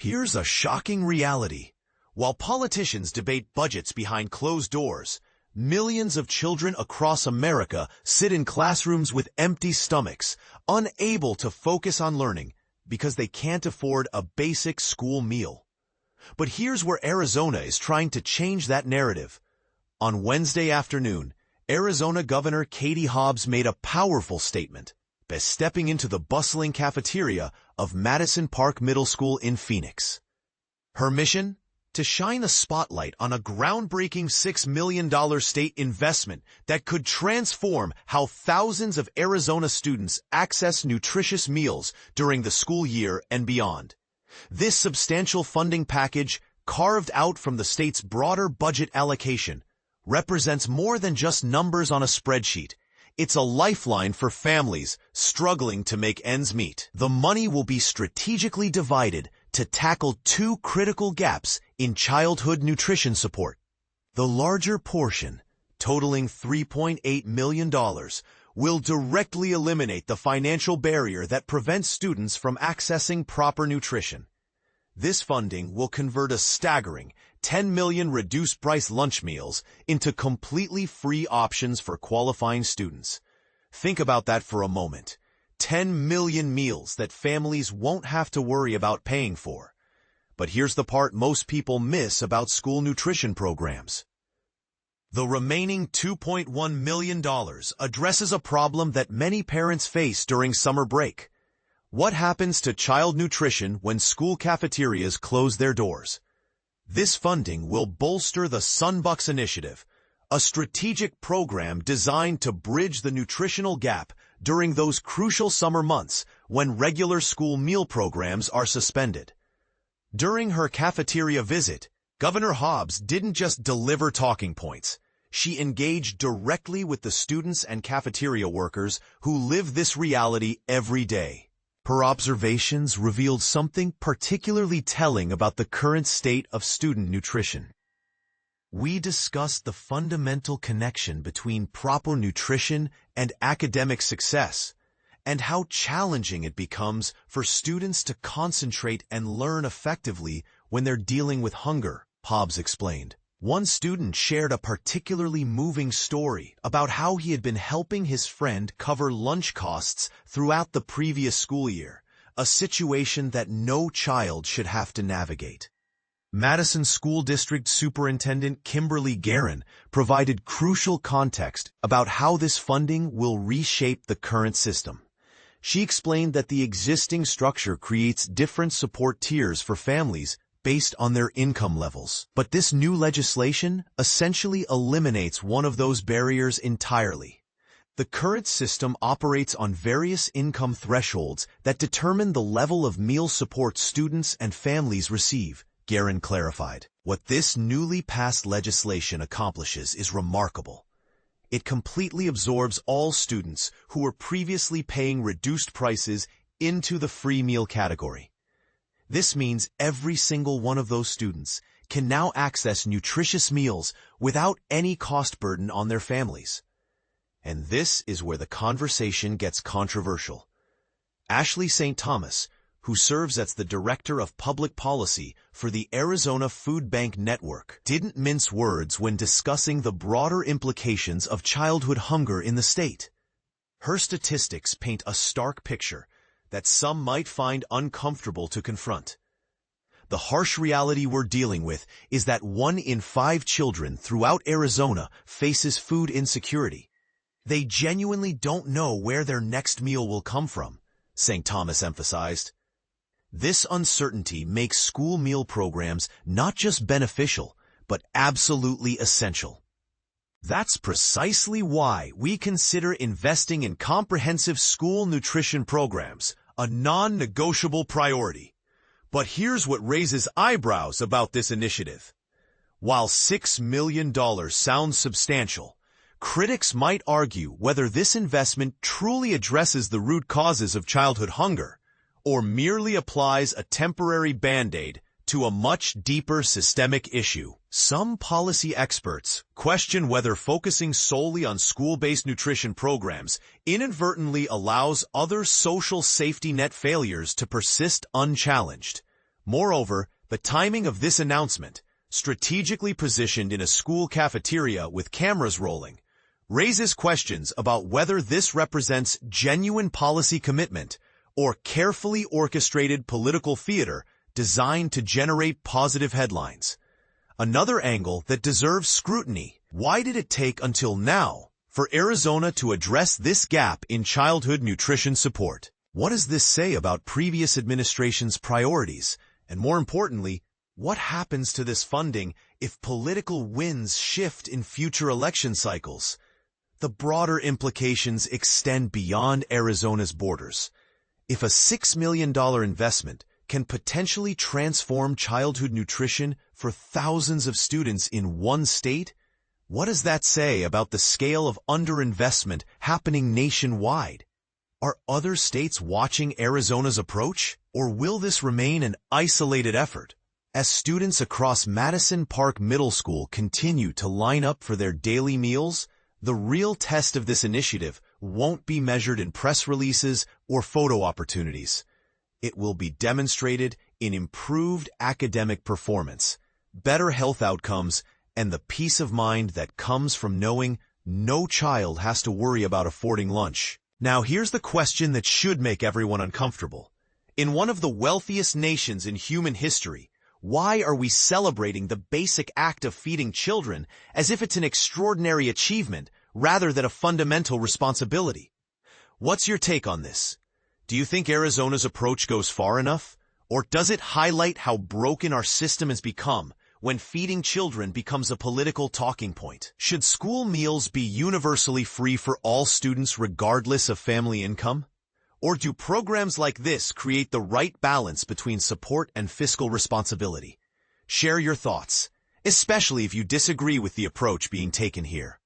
Here's a shocking reality. While politicians debate budgets behind closed doors, millions of children across America sit in classrooms with empty stomachs, unable to focus on learning because they can't afford a basic school meal. But here's where Arizona is trying to change that narrative. On Wednesday afternoon, Arizona Governor Katie Hobbs made a powerful statement by stepping into the bustling cafeteria of Madison Park Middle School in Phoenix. Her mission? To shine a spotlight on a groundbreaking $6 million state investment that could transform how thousands of Arizona students access nutritious meals during the school year and beyond. This substantial funding package, carved out from the state's broader budget allocation, represents more than just numbers on a spreadsheet. It's a lifeline for families struggling to make ends meet. The money will be strategically divided to tackle two critical gaps in childhood nutrition support. The larger portion, totaling $3.8 million, will directly eliminate the financial barrier that prevents students from accessing proper nutrition. This funding will convert a staggering 10 million reduced-price lunch meals into completely free options for qualifying students. Think about that for a moment. 10 million meals that families won't have to worry about paying for. But here's the part most people miss about school nutrition programs. The remaining $2.1 million addresses a problem that many parents face during summer break. What happens to child nutrition when school cafeterias close their doors? This funding will bolster the Sunbucks Initiative, a strategic program designed to bridge the nutritional gap during those crucial summer months when regular school meal programs are suspended. During her cafeteria visit, Governor Hobbs didn't just deliver talking points. She engaged directly with the students and cafeteria workers who live this reality every day. Her observations revealed something particularly telling about the current state of student nutrition. We discussed the fundamental connection between proper nutrition and academic success, and how challenging it becomes for students to concentrate and learn effectively when they're dealing with hunger, Hobbs explained. One student shared a particularly moving story about how he had been helping his friend cover lunch costs throughout the previous school year, a situation that no child should have to navigate. Madison School District Superintendent Kimberly Guerin provided crucial context about how this funding will reshape the current system. She explained that the existing structure creates different support tiers for families based on their income levels. But this new legislation essentially eliminates one of those barriers entirely. The current system operates on various income thresholds that determine the level of meal support students and families receive, Guerin clarified. What this newly passed legislation accomplishes is remarkable. It completely absorbs all students who were previously paying reduced prices into the free meal category. This means every single one of those students can now access nutritious meals without any cost burden on their families. And this is where the conversation gets controversial. Ashley St. Thomas, who serves as the Director of Public Policy for the Arizona Food Bank Network, didn't mince words when discussing the broader implications of childhood hunger in the state. Her statistics paint a stark picture that some might find uncomfortable to confront. The harsh reality we're dealing with is that 1 in 5 children throughout Arizona faces food insecurity. They genuinely don't know where their next meal will come from, St. Thomas emphasized. This uncertainty makes school meal programs not just beneficial, but absolutely essential. That's precisely why we consider investing in comprehensive school nutrition programs a non-negotiable priority. But here's what raises eyebrows about this initiative. While $6 million sounds substantial, critics might argue whether this investment truly addresses the root causes of childhood hunger, or merely applies a temporary band-aid to a much deeper systemic issue. Some policy experts question whether focusing solely on school-based nutrition programs inadvertently allows other social safety net failures to persist unchallenged. Moreover, the timing of this announcement, strategically positioned in a school cafeteria with cameras rolling, raises questions about whether this represents genuine policy commitment or carefully orchestrated political theater designed to generate positive headlines. Another angle that deserves scrutiny: why did it take until now for Arizona to address this gap in childhood nutrition support? What does this say about previous administrations' priorities? And more importantly, what happens to this funding if political winds shift in future election cycles? The broader implications extend beyond Arizona's borders. If a $6 million investment can potentially transform childhood nutrition for thousands of students in one state, what does that say about the scale of underinvestment happening nationwide? Are other states watching Arizona's approach, or will this remain an isolated effort? As students across Madison Park Middle School continue to line up for their daily meals, the real test of this initiative won't be measured in press releases or photo opportunities. It will be demonstrated in improved academic performance, better health outcomes, and the peace of mind that comes from knowing no child has to worry about affording lunch. Now here's the question that should make everyone uncomfortable. In one of the wealthiest nations in human history, why are we celebrating the basic act of feeding children as if it's an extraordinary achievement rather than a fundamental responsibility? What's your take on this? Do you think Arizona's approach goes far enough? Or does it highlight how broken our system has become when feeding children becomes a political talking point? Should school meals be universally free for all students regardless of family income? Or do programs like this create the right balance between support and fiscal responsibility? Share your thoughts, especially if you disagree with the approach being taken here.